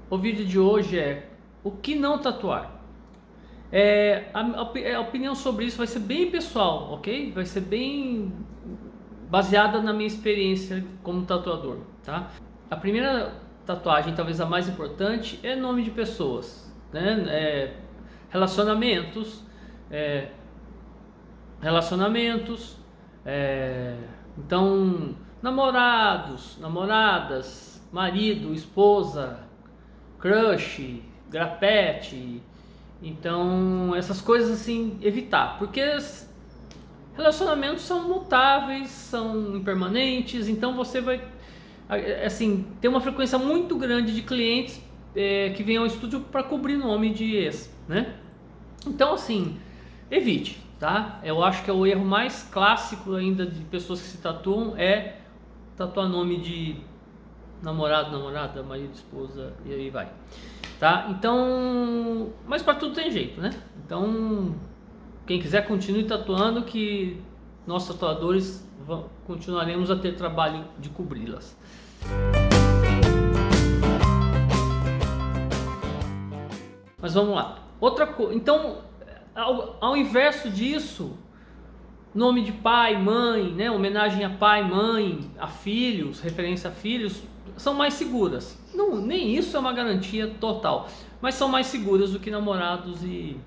O vídeo de hoje é o que não tatuar. A opinião sobre isso vai ser bem pessoal, ok? Vai ser bem baseada na minha experiência como tatuador, tá? A primeira tatuagem, talvez a mais importante, é nome de pessoas, né? Relacionamentos, é, relacionamentos, então namorados, namoradas, marido, esposa, crush, grapete. Então essas coisas assim evitar, porque relacionamentos são mutáveis, são impermanentes, então você vai assim ter uma frequência muito grande de clientes que vêm ao estúdio para cobrir nome de ex, né? Então assim, evite, tá? Eu acho que é o erro mais clássico ainda de pessoas que se tatuam é tatuar nome de namorado, namorada, marido, esposa e aí vai, tá? Então, mas para tudo tem jeito, né? Então, quem quiser continue tatuando, que nós tatuadores continuaremos a ter trabalho de cobri-las. Mas vamos lá. Outra coisa, então, ao inverso disso, nome de pai, mãe, né? Homenagem a pai, mãe, a filhos, referência a filhos, são mais seguras. Não, nem isso é uma garantia total, mas são mais seguras do que namorados e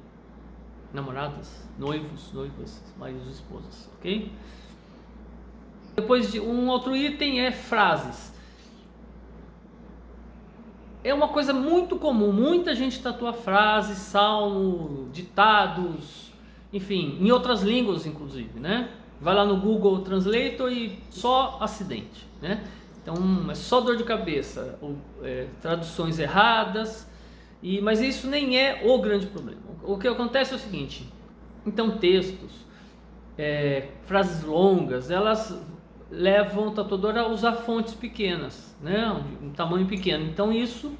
namoradas, noivos, noivas, maridos e esposas, ok? Depois de um outro item é frases. É uma coisa muito comum, muita gente tatua frases, salmo, ditados, enfim, em outras línguas inclusive, né? Vai lá no Google Translator e só acidente, né? Então é só dor de cabeça, ou, traduções erradas, mas isso nem é o grande problema. O que acontece é o seguinte, então textos, frases longas, elas levam o tatuador a usar fontes pequenas, né? Um tamanho pequeno, então isso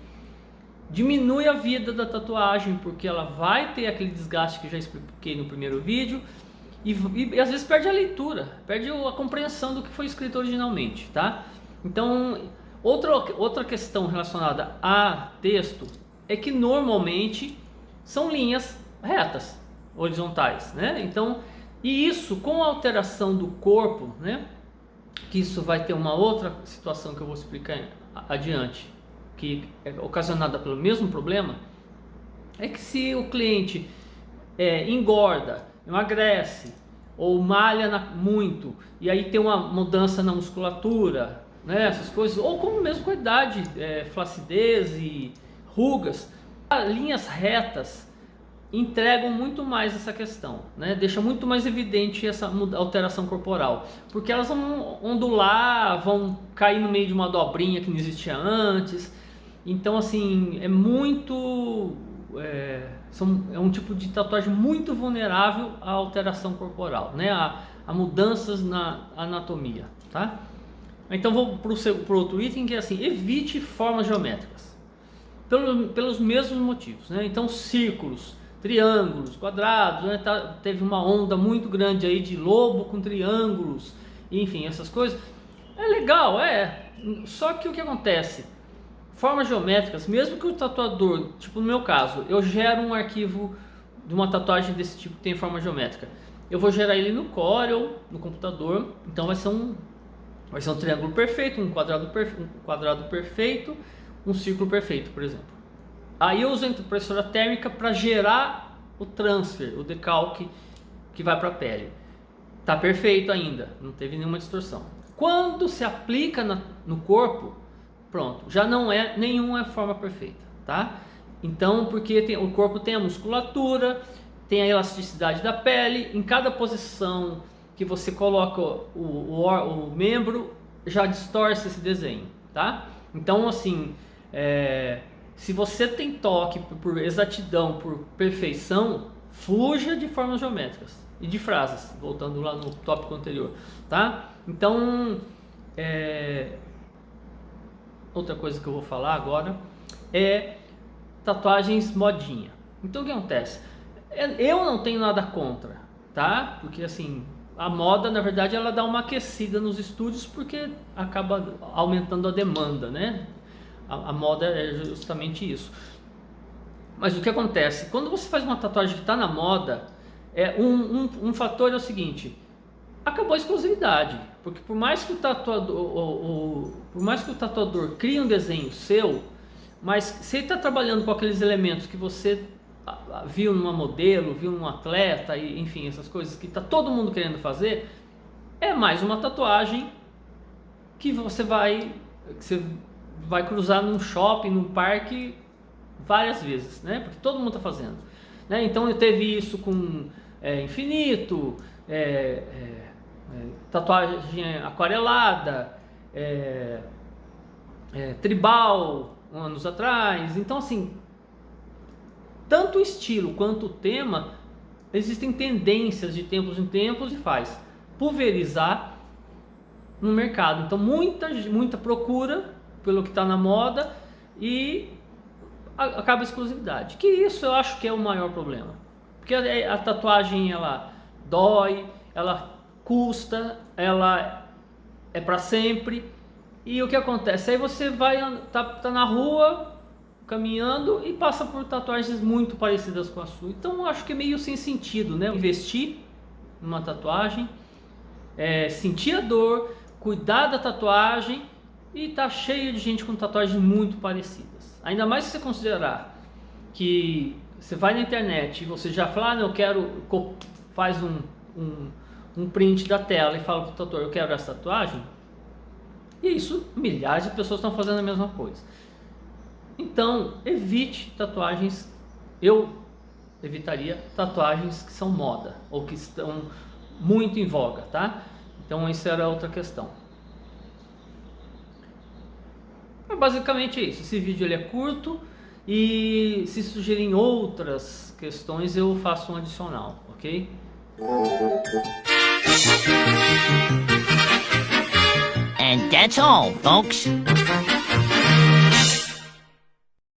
diminui a vida da tatuagem, porque ela vai ter aquele desgaste que eu já expliquei no primeiro vídeo, e às vezes perde a leitura, perde a compreensão do que foi escrito originalmente, tá? Então, outra questão relacionada a texto é que normalmente são linhas retas, horizontais, né? Então, e isso com a alteração do corpo, né? Que isso vai ter uma outra situação que eu vou explicar adiante, que é ocasionada pelo mesmo problema, é que se o cliente engorda, emagrece ou malha muito, e aí tem uma mudança na musculatura, né, essas coisas, ou como mesmo com a idade, flacidez e rugas, linhas retas entregam muito mais essa questão, né? Deixa muito mais evidente essa alteração corporal, porque elas vão ondular, vão cair no meio de uma dobrinha que não existia antes. Então assim, é um tipo de tatuagem muito vulnerável à alteração corporal, né? A mudanças na anatomia, tá? Então vou para o outro item, que é assim, evite formas geométricas, pelos mesmos motivos, né? Então círculos, triângulos, quadrados, né? Teve uma onda muito grande aí de lobo com triângulos, enfim, essas coisas. É legal, só que o que acontece? Formas geométricas, mesmo que o tatuador, tipo no meu caso, eu gero um arquivo de uma tatuagem desse tipo que tem forma geométrica, eu vou gerar ele no Corel, no computador, então vai ser um triângulo perfeito, um quadrado perfeito, um círculo perfeito, por exemplo. Aí eu uso a impressora térmica para gerar o transfer, o decalque que vai para a pele. Tá perfeito ainda, não teve nenhuma distorção. Quando se aplica no corpo, pronto, já não é nenhuma forma perfeita, tá? Então, porque o corpo tem a musculatura, tem a elasticidade da pele, em cada posição que você coloca o membro, já distorce esse desenho, tá? Então, assim, se você tem toque por exatidão, por perfeição, fuja de formas geométricas e de frases, voltando lá no tópico anterior, tá? Então, outra coisa que eu vou falar agora é tatuagens modinha. Então o que acontece? Eu não tenho nada contra, tá? Porque assim, a moda na verdade ela dá uma aquecida nos estúdios porque acaba aumentando a demanda, né? A moda é justamente isso. Mas o que acontece? Quando você faz uma tatuagem que está na moda, um fator é o seguinte: acabou a exclusividade. Porque por mais que o tatuador crie um desenho seu, mas se ele está trabalhando com aqueles elementos que você viu numa modelo, viu num atleta, e, enfim, essas coisas que está todo mundo querendo fazer, é mais uma tatuagem que você vai cruzar num shopping, num parque várias vezes, né? Porque todo mundo está fazendo, né? Então eu teve isso com infinito, tatuagem aquarelada, tribal, anos atrás. Então, assim, tanto o estilo quanto o tema, existem tendências de tempos em tempos e faz pulverizar no mercado. Então, muita procura pelo que está na moda e acaba a exclusividade. Que isso eu acho que é o maior problema. Porque a tatuagem, ela dói, ela custa, ela é para sempre. E o que acontece? Aí você tá na rua caminhando e passa por tatuagens muito parecidas com a sua. Então eu acho que é meio sem sentido, né? Investir numa tatuagem, sentir a dor, cuidar da tatuagem, e tá cheio de gente com tatuagens muito parecidas. Ainda mais se você considerar que você vai na internet e você já fala, eu quero, faz um print da tela e fala pro tatuador, eu quero essa tatuagem. E isso, milhares de pessoas estão fazendo a mesma coisa. Então, evite tatuagens. Eu evitaria tatuagens que são moda ou que estão muito em voga, tá? Então, essa era outra questão. Mas basicamente é isso. Esse vídeo ele é curto e se sugerem outras questões eu faço um adicional, ok? And that's all, folks.